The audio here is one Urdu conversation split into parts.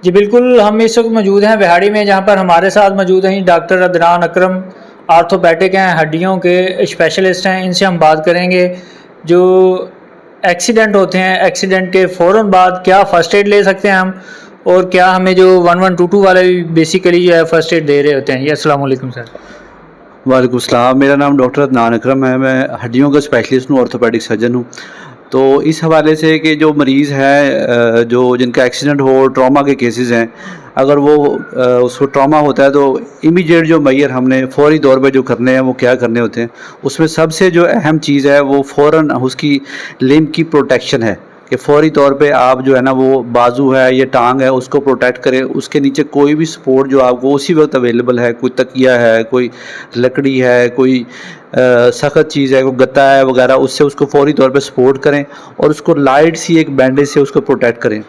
جی بالکل، ہم اس وقت موجود ہیں بہاڑی میں، جہاں پر ہمارے ساتھ موجود ہیں ڈاکٹر عدنان اکرم، آرتھوپیڈک ہیں، ہڈیوں کے اسپیشلسٹ ہیں. ان سے ہم بات کریں گے جو ایکسیڈنٹ ہوتے ہیں، ایکسیڈنٹ کے فوراً بعد کیا فرسٹ ایڈ لے سکتے ہیں ہم، اور کیا ہمیں جو 1122 والے بھی بیسیکلی جو ہے فرسٹ ایڈ دے رہے ہوتے ہیں. السلام علیکم سر. وعلیکم السلام. میرا نام ڈاکٹر عدنان اکرم ہے. میں ہڈیوں کا اسپیشلسٹ ہوں، آرتھوپیڈک سرجن ہوں. تو اس حوالے سے کہ جو مریض ہیں جو جن کا ایکسیڈنٹ ہو، ٹراما کے کیسز ہیں، اگر وہ اس کو ٹراما ہوتا ہے تو امیڈیٹ جو میئر ہم نے فوری طور پہ جو کرنے ہیں وہ کیا کرنے ہوتے ہیں. اس میں سب سے جو اہم چیز ہے وہ فوراً اس کی لمب کی پروٹیکشن ہے کہ فوری طور پہ آپ جو ہے نا وہ بازو ہے یا ٹانگ ہے اس کو پروٹیکٹ کریں. اس کے نیچے کوئی بھی سپورٹ جو آپ کو اسی وقت اویلیبل ہے، کوئی تکیہ ہے، کوئی لکڑی ہے، کوئی سخت چیز ہے، کوئی گتا ہے وغیرہ، اس سے اس کو فوری طور پہ سپورٹ کریں اور اس کو لائٹ سی ایک بینڈیج سے اس کو پروٹیکٹ کریں.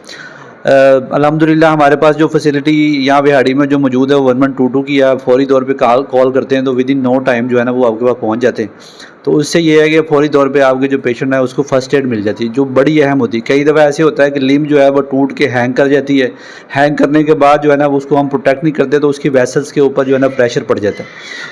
الحمدللہ ہمارے پاس جو فیسلٹی یہاں بہاڑی میں جو موجود ہے وہ 1122 کی ہے. فوری طور پہ کال کرتے ہیں تو ود ان نو ٹائم جو ہے نا وہ آپ کے پاس پہنچ جاتے ہیں. تو اس سے یہ ہے کہ فوری طور پہ آپ کے جو پیشنٹ ہے اس کو فرسٹ ایڈ مل جاتی ہے، جو بڑی اہم ہوتی ہے. کئی دفعہ ایسے ہوتا ہے کہ لمب جو ہے وہ ٹوٹ کے ہینگ کر جاتی ہے، ہینگ کرنے کے بعد جو ہے نا اس کو ہم پروٹیکٹ نہیں کرتے تو اس کی ویسلز کے اوپر جو ہے نا پریشر پڑ جاتا ہے.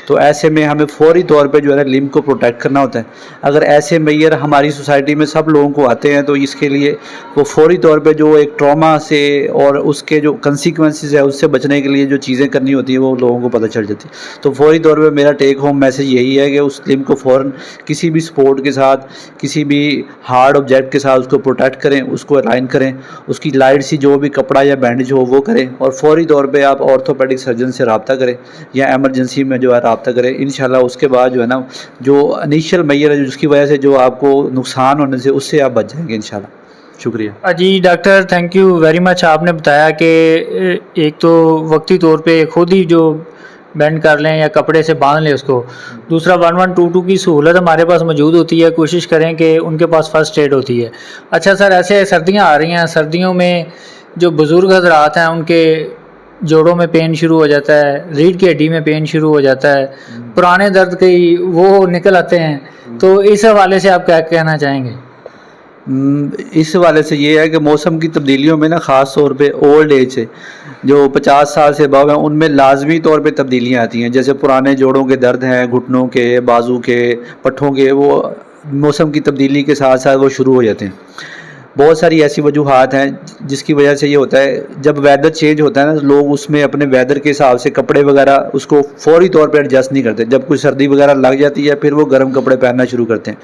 تو ایسے میں ہمیں فوری طور پہ جو ہے نا لمب کو پروٹیکٹ کرنا ہوتا ہے. اگر ایسے میئر ہماری سوسائٹی میں سب لوگوں کو آتے ہیں تو اس کے لیے وہ فوری طور پہ جو ایک ٹراما سے اور اس کے جو کنسیکوینسز ہے اس سے بچنے کے لیے جو چیزیں کرنی ہوتی ہیں وہ لوگوں کو پتہ چل جاتی ہے. تو فوری طور پہ میرا ٹیک ہوم میسج یہی ہے کہ اس لمب کو فوراً کسی بھی سپورٹ کے ساتھ، کسی بھی ہارڈ آبجیکٹ کے ساتھ اس کو پروٹیکٹ کریں، اس کو الائن کریں، اس کی لائٹ سی جو بھی کپڑا یا بینڈیج ہو وہ کریں، اور فوری طور پہ آپ آرتھوپیڈک سرجن سے رابطہ کریں یا ایمرجنسی میں جو ہے رابطہ کریں. انشاءاللہ اس کے بعد جو ہے نا جو انیشیل میئر ہے جس کی وجہ سے جو آپ کو نقصان ہونے سے اس سے آپ بچ جائیں گے انشاءاللہ. شکریہ. جی doctor, thank you very much. آپ نے بتایا کہ ایک تو وقتی طور پہ خود ہی جو بینڈ کر لیں یا کپڑے سے باندھ لیں اس کو، دوسرا 1122 کی سہولت ہمارے پاس موجود ہوتی ہے، کوشش کریں کہ ان کے پاس فرسٹ ایڈ ہوتی ہے. اچھا سر، ایسے سردیاں آ رہی ہیں، سردیوں میں جو بزرگ حضرات ہیں ان کے جوڑوں میں پین شروع ہو جاتا ہے، ریڑھ کی ہڈی میں پین شروع ہو جاتا ہے، پرانے درد کی وہ نکل آتے ہیں. تو اس حوالے سے آپ کیا کہنا چاہیں گے؟ اس حوالے سے یہ ہے کہ موسم کی تبدیلیوں میں نا خاص طور پہ اولڈ ایج سے جو 50 سال سے ابو ہیں ان میں لازمی طور پہ تبدیلیاں آتی ہیں. جیسے پرانے جوڑوں کے درد ہیں، گھٹنوں کے، بازو کے، پٹھوں کے، وہ موسم کی تبدیلی کے ساتھ ساتھ وہ شروع ہو جاتے ہیں. بہت ساری ایسی وجوہات ہیں جس کی وجہ سے یہ ہوتا ہے. جب ویدر چینج ہوتا ہے نا لوگ اس میں اپنے ویدر کے حساب سے کپڑے وغیرہ اس کو فوری طور پہ ایڈجسٹ نہیں کرتے. جب کوئی سردی وغیرہ لگ جاتی ہے پھر وہ گرم کپڑے پہننا شروع کرتے ہیں.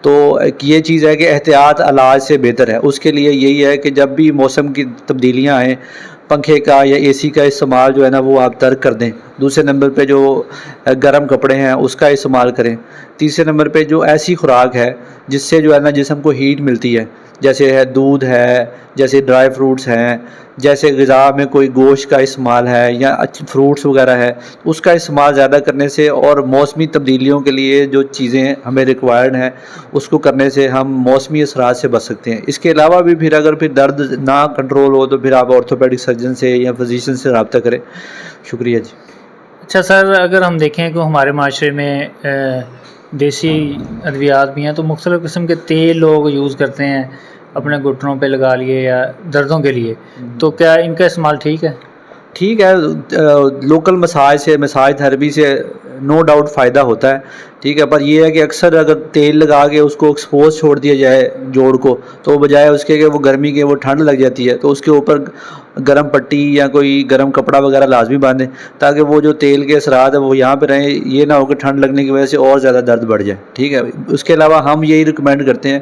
تو یہ چیز ہے کہ احتیاط علاج سے بہتر ہے. اس کے لیے یہی ہے کہ جب بھی موسم کی تبدیلیاں آئیں پنکھے کا یا اے سی کا استعمال جو ہے نا وہ آپ ترک کر دیں. دوسرے نمبر پہ جو گرم کپڑے ہیں اس کا استعمال کریں. تیسرے نمبر پہ جو ایسی خوراک ہے جس سے جو ہے نا جسم کو ہیٹ ملتی ہے، جیسے ہے دودھ ہے، جیسے ڈرائی فروٹس ہیں، جیسے غذا میں کوئی گوشت کا استعمال ہے یا فروٹس وغیرہ ہے، اس کا استعمال زیادہ کرنے سے اور موسمی تبدیلیوں کے لیے جو چیزیں ہمیں ریکوائرڈ ہیں اس کو کرنے سے ہم موسمی اثرات سے بچ سکتے ہیں. اس کے علاوہ بھی پھر اگر پھر درد نہ کنٹرول ہو تو پھر آپ آرتھوپیڈک سرجن سے یا فزیشین سے رابطہ کریں. شکریہ جی. اچھا سر، اگر ہم دیکھیں کہ ہمارے معاشرے میں دیسی ادویات بھی ہیں تو مختلف قسم کے تیل لوگ یوز کرتے ہیں اپنے گھٹنوں پہ لگا لیے یا دردوں کے لیے، تو کیا ان کا استعمال ٹھیک ہے؟ ٹھیک ہے. لوکل مساج سے، مساج تھراپی سے نو ڈاؤٹ فائدہ ہوتا ہے. ٹھیک ہے، پر یہ ہے کہ اکثر اگر تیل لگا کے اس کو ایکسپوز چھوڑ دیا جائے جوڑ کو تو بجائے اس کے کہ وہ گرمی کے وہ ٹھنڈ لگ جاتی ہے تو اس کے اوپر گرم پٹی یا کوئی گرم کپڑا وغیرہ لازمی باندھیں تاکہ وہ جو تیل کے اثرات ہیں وہ یہاں پہ رہیں. یہ نہ ہو کہ ٹھنڈ لگنے کی وجہ سے اور زیادہ درد بڑھ جائے. ٹھیک ہے. اس کے علاوہ ہم یہی ریکمینڈ کرتے ہیں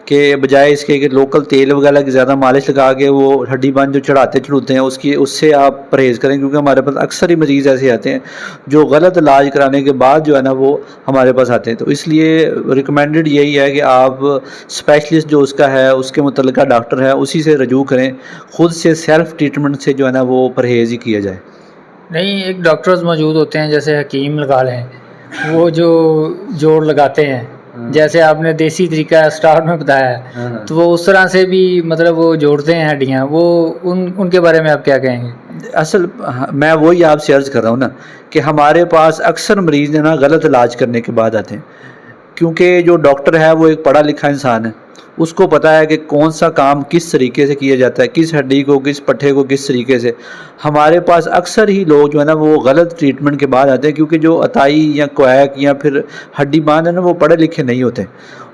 کہ بجائے اس کے کہ لوکل تیل وغیرہ کی زیادہ مالش لگا کے وہ ہڈی بند جو چڑھاتے ہیں اس سے آپ پرہیز کریں، کیونکہ ہمارے پاس اکثر ہی مریض ایسے آتے ہیں جو غلط علاج کرانے کے بعد جو ہے نا وہ ہمارے پاس آتے ہیں. تو اس لیے ریکمینڈڈ یہی ہے کہ آپ اسپیشلسٹ جو اس کا ہے اس کے متعلقہ ڈاکٹر ہے اسی سے رجوع کریں. خود سے سیلف ٹریٹمنٹ سے جو ہے نا وہ پرہیز ہی کیا جائے. نہیں، ایک ڈاکٹرز موجود ہوتے ہیں جیسے حکیم لگا لیں، وہ جو جوڑ لگاتے ہیں جیسے آپ نے دیسی طریقہ اسٹارٹ میں بتایا ہے، تو وہ اس طرح سے بھی مطلب وہ جوڑتے ہیں ہڈیاں، وہ ان کے بارے میں آپ کیا کہیں گے؟ اصل میں وہی آپ سے عرض کر رہا ہوں نا کہ ہمارے پاس اکثر مریض نا غلط علاج کرنے کے بعد آتے ہیں، کیونکہ جو ڈاکٹر ہے وہ ایک پڑھا لکھا انسان ہے. اس کو پتہ ہے کہ کون سا کام کس طریقے سے کیا جاتا ہے، کس ہڈی کو، کس پٹھے کو کس طریقے سے. ہمارے پاس اکثر ہی لوگ جو ہے نا وہ غلط ٹریٹمنٹ کے بعد آتے ہیں، کیونکہ جو اتائی یا کویک یا پھر ہڈی باندھ ہے نا وہ پڑھے لکھے نہیں ہوتے.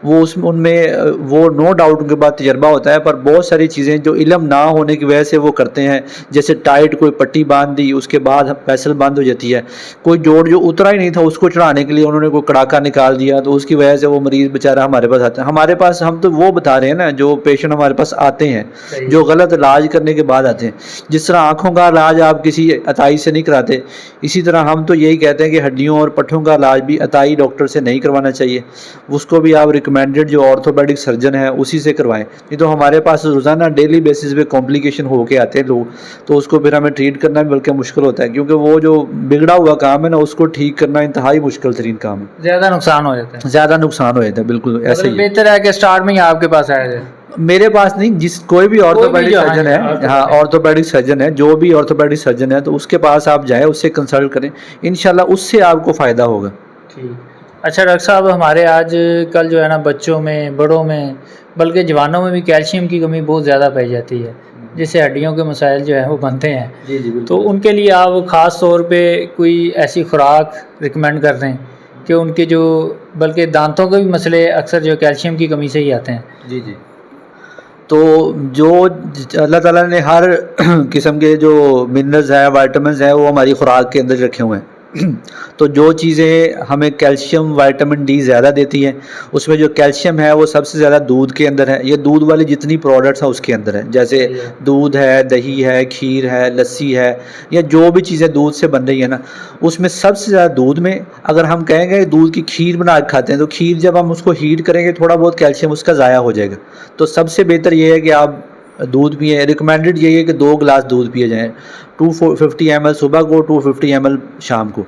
وہ ان میں وہ نو ڈاؤٹ ان کے بعد تجربہ ہوتا ہے، پر بہت ساری چیزیں جو علم نہ ہونے کی وجہ سے وہ کرتے ہیں. جیسے ٹائٹ کوئی پٹی باندھ دی، اس کے بعد پیسل بند ہو جاتی ہے. کوئی جوڑ جو اترا ہی نہیں تھا اس کو چڑھانے کے لیے انہوں نے کوئی کڑاکا نکال دیا، تو اس کی وجہ سے وہ مریض بیچارہ ہمارے پاس آتا ہے. ہمارے پاس ہم تو وہ بتا رہے ہیں نا جو پیشنٹ ہمارے پاس آتے ہیں جو غلط علاج کرنے کے بعد آتے ہیں. جس طرح آنکھوں کا علاج آپ کسی اتائی سے نہیں کراتے، اسی طرح ہم تو یہی کہتے ہیں کہ ہڈیوں اور پٹھوں کا علاج بھی اتائی ڈاکٹر سے نہیں کروانا چاہیے. اس کو بھی آپ ریکمینڈڈ جو آرتھوپیڈک سرجن ہے اسی سے کروائیں. نہیں تو ہمارے پاس روزانہ ڈیلی بیسس پہ کمپلیکیشن ہو کے آتے ہیں لوگ، تو اس کو پھر ہمیں ٹریٹ کرنا بھی بلکہ مشکل ہوتا ہے، کیونکہ وہ جو بگڑا ہوا کام ہے نا اس کو ٹھیک کرنا انتہائی مشکل ترین کام ہے. زیادہ نقصان ہو جاتا ہے. زیادہ نقصان ہو جاتا ہے، بالکل ایسے ہی ہے. بہتر ہے کہ سٹارٹ میں ہی آپ کے پاس آیا جائے. میرے پاس نہیں، جس کوئی بھی آرتھوپیڈک جو سرجن ہے، ہاں آرتھوپیڈک سرجن ہے، جو بھی آرتھوپیڈک سرجن ہے تو اس کے پاس آپ جائیں، اس سے کنسلٹ کریں، انشاءاللہ اس سے آپ کو فائدہ ہوگا. ٹھیک. اچھا ڈاکٹر صاحب، ہمارے آج کل جو ہے نا بچوں میں، بڑوں میں، بلکہ جوانوں میں بھی کیلشیم کی کمی بہت زیادہ پائی جاتی ہے، جس سے ہڈیوں کے مسائل جو ہیں وہ بنتے ہیں. جی جی بالکل. تو ان کے لیے آپ خاص طور پہ کوئی ایسی خوراک ریکمینڈ کر دیں کہ ان کے جو، بلکہ دانتوں کے بھی مسئلے اکثر جو کیلشیم کی کمی سے ہی آتے ہیں. جی جی. تو جو اللہ تعالیٰ نے ہر قسم کے جو منرلز ہیں، وائٹامنز ہیں، وہ ہماری خوراک کے اندر رکھے ہوئے ہیں. تو جو چیزیں ہمیں کیلشیم، وائٹامن ڈی زیادہ دیتی ہیں، اس میں جو کیلشیم ہے وہ سب سے زیادہ دودھ کے اندر ہے. یہ دودھ والی جتنی پروڈکٹس ہیں اس کے اندر ہے، جیسے دودھ ہے، دہی ہے، کھیر ہے، لسی ہے، یا جو بھی چیزیں دودھ سے بن رہی ہیں نا، اس میں سب سے زیادہ دودھ میں اگر ہم کہیں گے دودھ کی کھیر بنا کے کھاتے ہیں، تو کھیر جب ہم اس کو ہیٹ کریں گے تھوڑا بہت کیلشیم اس کا ضائع ہو جائے گا. تو سب سے بہتر یہ ہے کہ آپ دودھ پئیں. ریکمینڈڈ یہی ہے کہ 2 گلاس دودھ پیے جائیں، 250 ml صبح کو، 250 ml شام کو.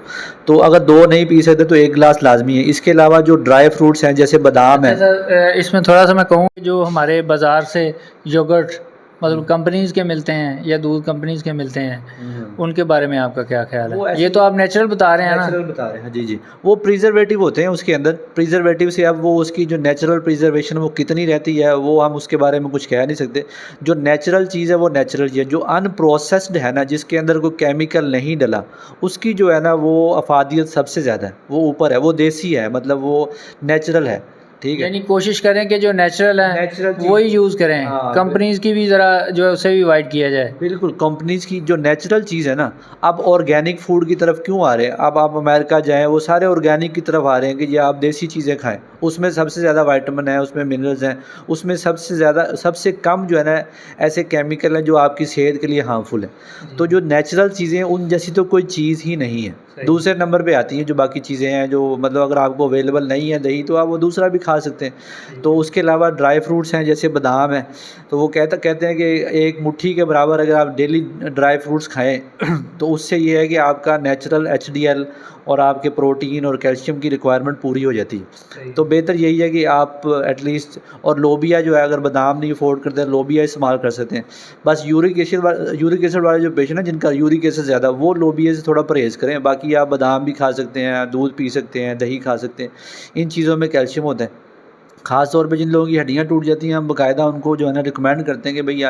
تو اگر 2 نہیں پی سکتے تو 1 گلاس لازمی ہے. اس کے علاوہ جو ڈرائی فروٹس ہیں جیسے بادام ہے. اس میں تھوڑا سا میں کہوں کہ جو ہمارے بازار سے یوگرٹ مطلب کمپنیز کے ملتے ہیں یا دودھ کمپنیز کے ملتے ہیں، ان کے بارے میں آپ کا کیا خیال ہے؟ یہ تو آپ نیچرل بتا رہے ہیں نا؟ نیچرل بتا رہے ہیں، جی جی. وہ پریزرویٹو ہوتے ہیں اس کے اندر. پریزرویٹو سے اب وہ اس کی جو نیچرل پریزرویشن وہ کتنی رہتی ہے وہ ہم اس کے بارے میں کچھ کہہ نہیں سکتے. جو نیچرل چیز ہے وہ نیچرل چیز ہے. جو ان پروسیسڈ ہے نا، جس کے اندر کوئی کیمیکل نہیں ڈلا، اس کی جو ہے نا وہ افادیت سب سے زیادہ ہے، وہ اوپر ہے، وہ دیسی ہے، مطلب وہ نیچرل ہے. ٹھیک ہے، یعنی کوشش کریں کہ جو نیچرل ہے وہی یوز کریں. کمپنیز کی بھی ذرا جو ہے اسے بھی اوائڈ کیا جائے. بالکل. کمپنیز کی جو نیچرل چیز ہے نا، اب آرگینک فوڈ کی طرف کیوں آ رہے ہیں؟ اب آپ امریکہ جائیں، وہ سارے آرگینک کی طرف آ رہے ہیں کہ یہ آپ دیسی چیزیں کھائیں. اس میں سب سے زیادہ وائٹامن ہے، اس میں منرلز ہیں، اس میں سب سے زیادہ، سب سے کم جو ہے نا ایسے کیمیکل ہیں جو آپ کی صحت کے لیے ہارمفل ہیں. تو جو نیچرل چیزیں ان جیسی تو کوئی چیز ہی نہیں ہے. دوسرے نمبر پہ آتی ہیں جو باقی چیزیں ہیں، جو مطلب اگر آپ کو اویلیبل نہیں ہے دہی تو آپ وہ دوسرا بھی کھا سکتے ہیں. تو اس کے علاوہ ڈرائی فروٹس ہیں جیسے بادام ہے، تو وہ کہتے ہیں کہ 1 مٹھی کے برابر اگر آپ ڈیلی ڈرائی فروٹس کھائیں تو اس سے یہ ہے کہ آپ کا نیچرل HDL اور آپ کے پروٹین اور کیلشیم کی ریکوائرمنٹ پوری ہو جاتی ہے. تو بہتر یہی ہے کہ آپ ایٹ لیسٹ، اور لوبیا جو ہے اگر بادام نہیں افورڈ کرتے لوبیا استعمال کر سکتے ہیں. بس یورک ایسڈ والے جو پیشنٹ ہیں جن کا یورک ایسڈ زیادہ، وہ لوبیا سے تھوڑا پرہیز کریں. باقی آپ بادام بھی کھا سکتے ہیں، دودھ پی سکتے ہیں، دہی کھا سکتے ہیں. ان چیزوں میں کیلشیم ہوتا ہے. خاص طور پہ جن لوگوں کی ہڈیاں ٹوٹ جاتی ہیں ہم باقاعدہ ان کو جو ہے نا ریکمینڈ کرتے ہیں کہ بھئی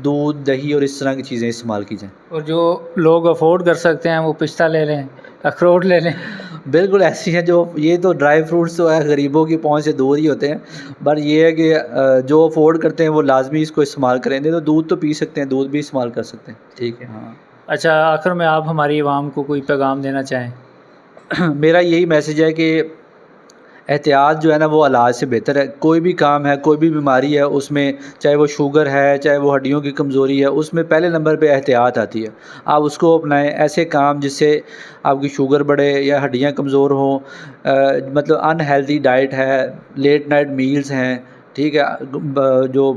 دودھ، دہی اور اس طرح کی چیزیں استعمال کی جائیں. اور جو لوگ افورڈ کر سکتے ہیں وہ پستہ لے لیں، اخروٹ لے لیں. بالکل ایسی ہیں جو، یہ تو ڈرائی فروٹس تو ہے غریبوں کی پہنچ سے دور ہی ہوتے ہیں. بٹ یہ ہے کہ جو افورڈ کرتے ہیں وہ لازمی اس کو استعمال کریں. تو دودھ تو پی سکتے ہیں، دودھ بھی استعمال کر سکتے ہیں. ٹھیک ہے. ہاں. اچھا، آخر میں آپ ہماری عوام کو کوئی پیغام دینا چاہیں؟ میرا یہی میسج ہے کہ احتیاط جو ہے نا وہ علاج سے بہتر ہے. کوئی بھی کام ہے، کوئی بھی بیماری ہے، اس میں چاہے وہ شوگر ہے، چاہے وہ ہڈیوں کی کمزوری ہے، اس میں پہلے نمبر پہ احتیاط آتی ہے. آپ اس کو اپنائیں. ایسے کام جس سے آپ کی شوگر بڑھے یا ہڈیاں کمزور ہوں، مطلب ان ہیلدی ڈائٹ ہے، لیٹ نائٹ میلز ہیں، ٹھیک ہے، جو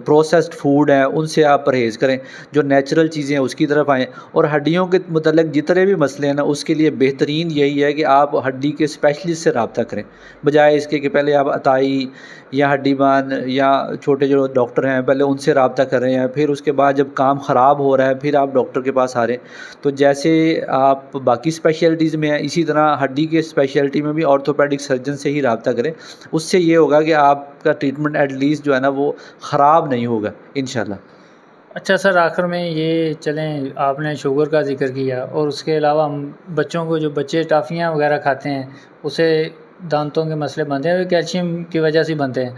پروسیسڈ فوڈ ہیں ان سے آپ پرہیز کریں. جو نیچرل چیزیں ہیں اس کی طرف آئیں. اور ہڈیوں کے متعلق جتنے بھی مسئلے ہیں نا، اس کے لیے بہترین یہی ہے کہ آپ ہڈی کے اسپیشلسٹ سے رابطہ کریں، بجائے اس کے کہ پہلے آپ اتائی یا ہڈی باندھ یا چھوٹے جو ڈاکٹر ہیں پہلے ان سے رابطہ کر رہے ہیں، پھر اس کے بعد جب کام خراب ہو رہا ہے پھر آپ ڈاکٹر کے پاس آ رہے ہیں. تو جیسے آپ باقی اسپیشلٹیز میں ہیں، اسی طرح ہڈی کے اسپیشلٹی میں بھی آرتھوپیڈک سرجن سے ہی رابطہ کریں. اس سے یہ ہوگا کہ آپ کا ٹریٹمنٹ ایٹ لیسٹ جو ہے نا وہ خراب نہیں ہوگا انشاءاللہ۔ اچھا سر، آخر میں یہ چلیں، آپ نے شوگر کا ذکر کیا اور اس کے علاوہ ہم بچوں کو، جو بچے ٹافیاں وغیرہ کھاتے ہیں اسے دانتوں کے مسئلے بنتے ہیں، کیلشیم کی وجہ سے بنتے ہیں،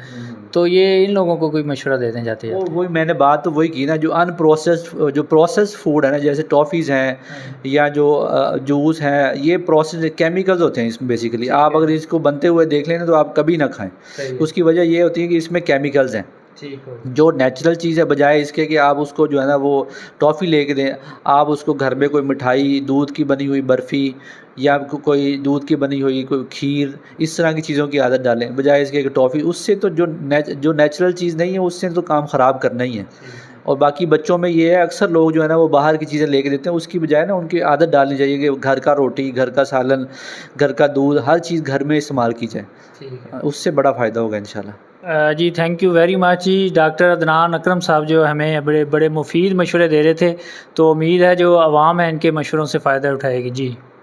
تو یہ ان لوگوں کو کوئی مشورہ دے دیں جاتے ہیں؟ وہی میں نے بات تو وہی کی نا، جو ان پروسیسڈ، جو پروسیس فوڈ ہے نا، جیسے ٹافیز ہیں یا جو جوس ہیں، یہ پروسیس کیمیکلز ہوتے ہیں اس میں بیسیکلی۔ آپ اگر اس کو بنتے ہوئے دیکھ لیں نا تو آپ کبھی نہ کھائیں، اس کی وجہ یہ ہوتی ہے کہ اس میں کیمیکلز ہیں۔ جو نیچرل چیز ہے، بجائے اس کے کہ آپ اس کو جو ہے نا وہ ٹافی لے کے دیں، آپ اس کو گھر میں کوئی مٹھائی، دودھ کی بنی ہوئی برفی یا کوئی دودھ کی بنی ہوئی کوئی کھیر، اس طرح کی چیزوں کی عادت ڈالیں، بجائے اس کے کہ ٹافی، اس سے تو جو نیچرل چیز نہیں ہے اس سے تو کام خراب کرنا ہی ہے۔ اور باقی بچوں میں یہ ہے، اکثر لوگ جو ہے نا وہ باہر کی چیزیں لے کے دیتے ہیں، اس کی بجائے نا ان کی عادت ڈالنی چاہیے کہ گھر کا روٹی، گھر کا سالن، گھر کا دودھ، ہر چیز گھر میں استعمال کی جائے، اس سے بڑا فائدہ ہوگا انشاءاللہ۔ جی تھینک یو ویری مچ جی، ڈاکٹر عدنان اکرم صاحب جو ہمیں بڑے مفید مشورے دے رہے تھے، تو امید ہے جو عوام ہے ان کے مشوروں سے فائدہ اٹھائے گی جی۔